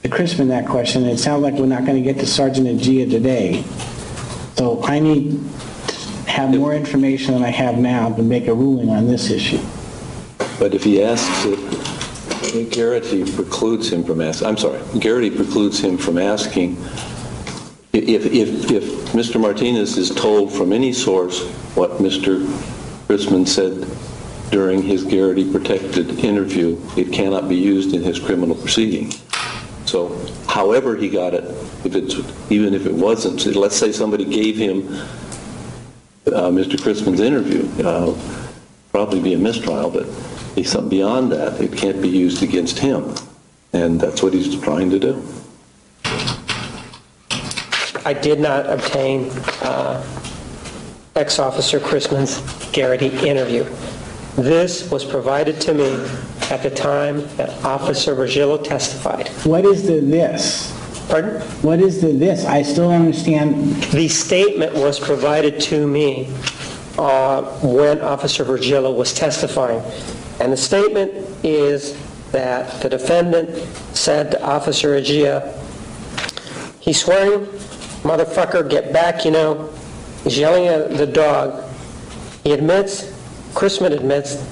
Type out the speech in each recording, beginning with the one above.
Chrisman that question. It sounds like we're not going to get to Sergeant Agia today. So I need to have more information than I have now to make a ruling on this issue. But if he asks it, Garrity precludes him from asking. I'm sorry, Garrity precludes him from asking. If Mr. Martinez is told from any source what Mr. Chrisman said during his Garrity protected interview, it cannot be used in his criminal proceeding. So however he got it, even if it wasn't, let's say somebody gave him Mr. Chrisman's interview, probably be a mistrial, but beyond that, it can't be used against him. And that's what he's trying to do. I did not obtain ex-officer Chrisman's Garrity interview. This was provided to me at the time that Officer Virgilio testified. What is the this? Pardon? What is the this? I still don't understand. The statement was provided to me when Officer Virgilio was testifying. And the statement is that the defendant said to Officer Agia, he's swearing, motherfucker, get back, you know. He's yelling at the dog. He admits, Chrisman admits,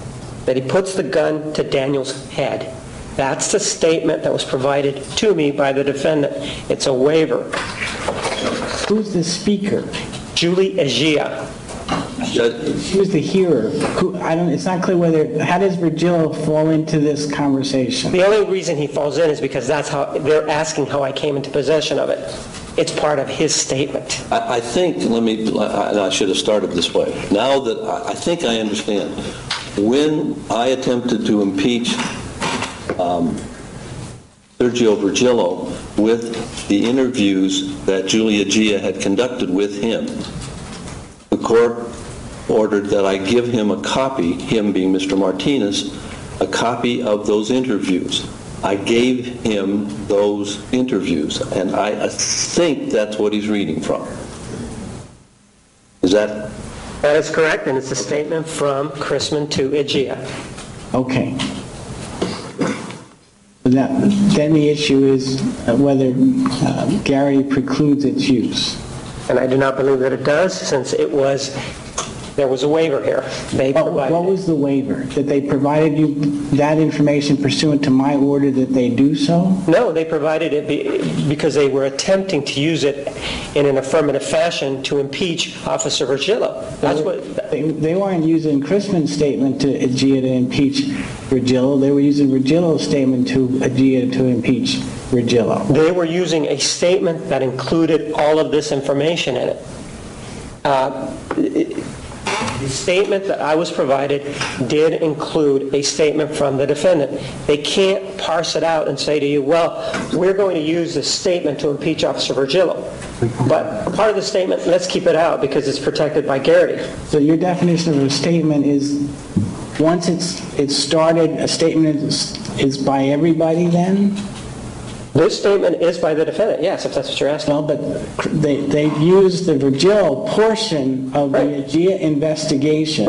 that he puts the gun to Daniel's head. That's the statement that was provided to me by the defendant. It's a waiver. Who's the speaker? Julie Agia. Who's the hearer? It's not clear whether, how does Virgilio fall into this conversation? The only reason he falls in is because that's how, they're asking how I came into possession of it. It's part of his statement. I think, I should have started this way. Now that I think I understand, when I attempted to impeach Sergio Virgilio with the interviews that Julia Agia had conducted with him, the court ordered that I give him a copy, him being Mr. Martinez, a copy of those interviews. I gave him those interviews, and I think that's what he's reading from. Is that? That is correct, and it's a statement from Chrisman to Agia. Okay. Then the issue is whether Garrity precludes its use. And I do not believe that it does, since there was a waiver here. What was the waiver? That they provided you that information pursuant to my order that they do so? No, they provided it because they were attempting to use it in an affirmative fashion to impeach Officer Virgilio. That's what they weren't using Chrisman's statement to Agia to impeach Virgilio. They were using Virgilio's statement to Agia to impeach Virgilio. They were using a statement that included all of this information in it. The statement that I was provided did include a statement from the defendant. They can't parse it out and say to you, well, we're going to use this statement to impeach Officer Virgilio. But part of the statement, let's keep it out because it's protected by Garrity. So your definition of a statement is once it's started, a statement is by everybody then? This statement is by the defendant, yes, if that's what you're asking. Well, but they used the Virgilio portion of the Agia investigation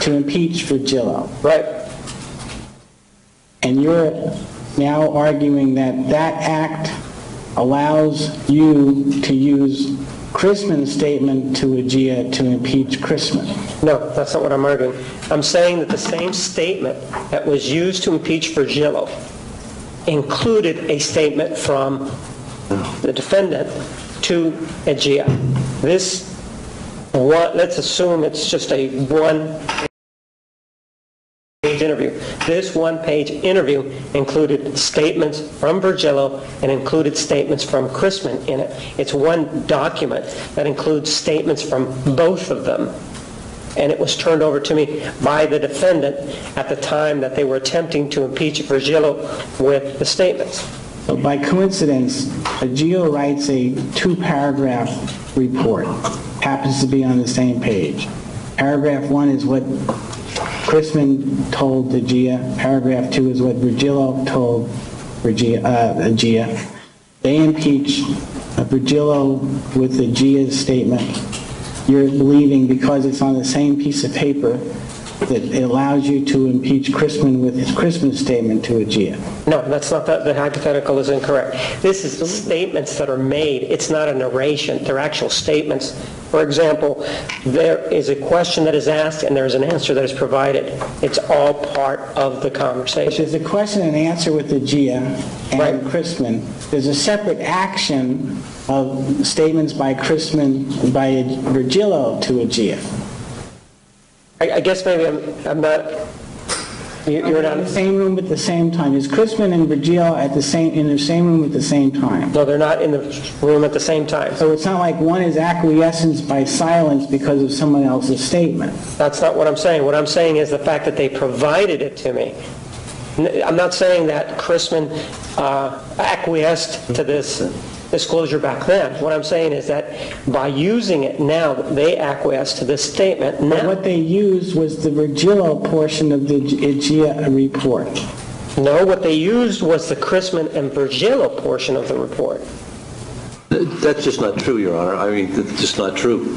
to impeach Virgilio. Right. And you're now arguing that that act allows you to use Chrisman's statement to Agia to impeach Chrisman. No, that's not what I'm arguing. I'm saying that the same statement that was used to impeach Virgilio included a statement from the defendant to Agia. This one, let's assume it's just a one-page interview. This one-page interview included statements from Virgilio and included statements from Chrisman in it. It's one document that includes statements from both of them. And it was turned over to me by the defendant at the time that they were attempting to impeach Virgilio with the statements. So by coincidence, Agia writes a 2-paragraph report. Happens to be on the same page. Paragraph 1 is what Chrisman told Agia. Paragraph 2 is what Virgilio told Agia. They impeach Virgilio with Agia's statement. You're believing because it's on the same piece of paper that it allows you to impeach Chrisman with his Chrisman statement to a GIA. No, that's not, the hypothetical is incorrect. This is statements that are made. It's not a narration. They're actual statements. For example, there is a question that is asked and there's an answer that is provided. It's all part of the conversation. There's a question and answer with the GIA and Right. Chrisman. There's a separate action of statements by Chrisman, by Virgilio to a GIA. I guess maybe I'm not, you're In the not, same room at the same time. Is Chrisman and Virgilio in the same room at the same time? no, they're not in the room at the same time. So it's not like one is acquiescence by silence because of someone else's statement. That's not what I'm saying. What I'm saying is the fact that they provided it to me. I'm not saying that Chrisman acquiesced to this disclosure back then. What I'm saying is that by using it now, they acquiesced to this statement But now. what they used was the Virgilio portion of the GIA report. No, what they used was the Chrisman and Virgilio portion of the report. That's just not true, Your Honor. I mean, it's just not true.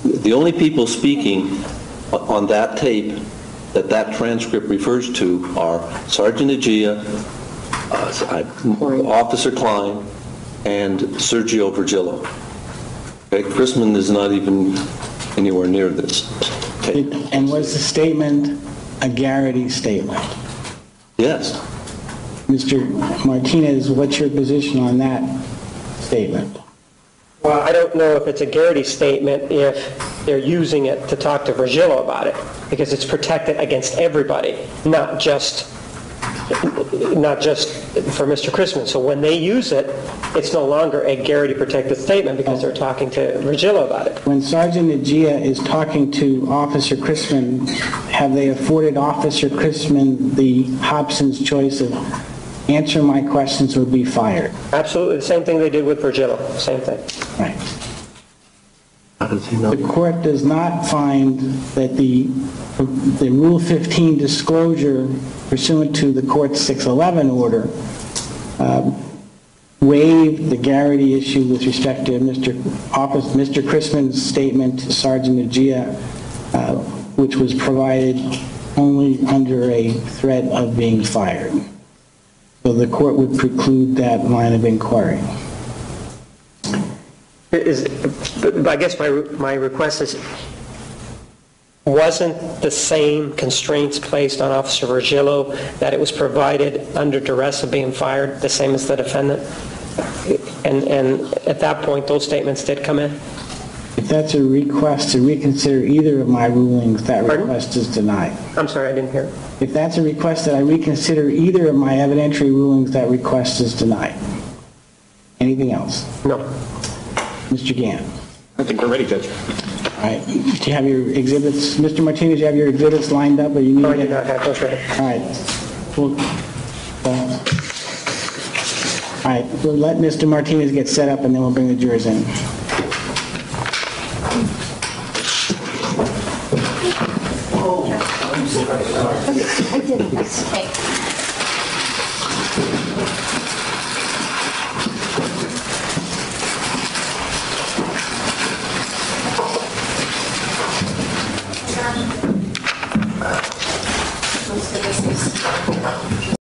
The only people speaking on that tape that transcript refers to are Sergeant Agia, Officer Klein, and Sergio Virgilio. Okay? Chrisman is not even anywhere near this tape. And was the statement a Garrity statement? Yes. Mr. Martinez, what's your position on that statement? Well, I don't know if it's a Garrity statement if they're using it to talk to Virgilio about it, because it's protected against everybody, not just for Mr. Chrisman. So when they use it, it's no longer a Garrity protected statement because they're talking to Virgilio about it. When Sergeant Agia is talking to Officer Chrisman, have they afforded Officer Chrisman the Hobson's choice of answer my questions or be fired? Absolutely, the same thing they did with Virgilio, same thing. Right. How does he know? The court does not find that the Rule 15 disclosure pursuant to the court's 611 order waived the Garrity issue with respect to Mr. Chrisman's statement to Sergeant Agia, which was provided only under a threat of being fired. So the court would preclude that line of inquiry. But I guess my request is, wasn't the same constraints placed on Officer Virgilio that it was provided under duress of being fired, the same as the defendant? And at that point, those statements did come in? If that's a request to reconsider either of my rulings, that Pardon? request is denied. I'm sorry, I didn't hear. If that's a request that I reconsider either of my evidentiary rulings, that request is denied. Anything else? No. Mr. Gann. I think we're ready, Judge. All right. Do you have your exhibits? Mr. Martinez, do you have your exhibits lined up, or you need No, I to did get... not have those ready. All right. All right. We'll let Mr. Martinez get set up, and then we'll bring the jurors in. I did a mistake.